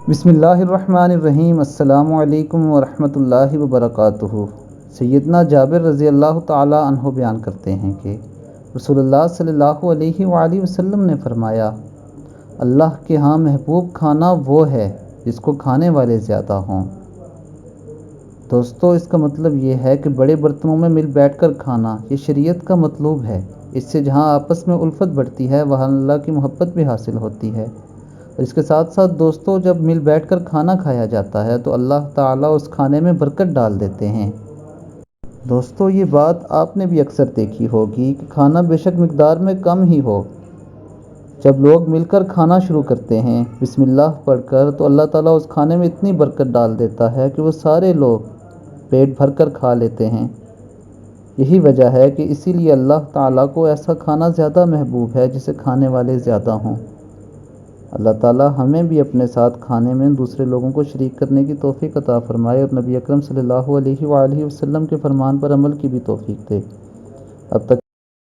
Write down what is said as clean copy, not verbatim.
بسم اللہ الرحمن الرحیم۔ السلام علیکم ورحمۃ اللہ وبرکاتہ۔ سیدنا جابر رضی اللہ تعالی عنہ بیان کرتے ہیں کہ رسول اللہ صلی اللہ علیہ وآلہ وسلم نے فرمایا، اللہ کے ہاں محبوب کھانا وہ ہے جس کو کھانے والے زیادہ ہوں۔ دوستو، اس کا مطلب یہ ہے کہ بڑے برتنوں میں مل بیٹھ کر کھانا یہ شریعت کا مطلوب ہے۔ اس سے جہاں آپس میں الفت بڑھتی ہے وہاں اللہ کی محبت بھی حاصل ہوتی ہے۔ اور اس کے ساتھ ساتھ دوستو، جب مل بیٹھ کر کھانا کھایا جاتا ہے تو اللہ تعالیٰ اس کھانے میں برکت ڈال دیتے ہیں۔ دوستو، یہ بات آپ نے بھی اکثر دیکھی ہوگی کہ کھانا بے شک مقدار میں کم ہی ہو، جب لوگ مل کر کھانا شروع کرتے ہیں بسم اللہ پڑھ کر، تو اللہ تعالیٰ اس کھانے میں اتنی برکت ڈال دیتا ہے کہ وہ سارے لوگ پیٹ بھر کر کھا لیتے ہیں۔ یہی وجہ ہے کہ اسی لیے اللہ تعالیٰ کو ایسا کھانا زیادہ محبوب ہے جسے کھانے والے زیادہ ہوں۔ اللہ تعالیٰ ہمیں بھی اپنے ساتھ کھانے میں دوسرے لوگوں کو شریک کرنے کی توفیق عطا فرمائے اور نبی اکرم صلی اللہ علیہ وآلہ وسلم کے فرمان پر عمل کی بھی توفیق دے۔ اب تک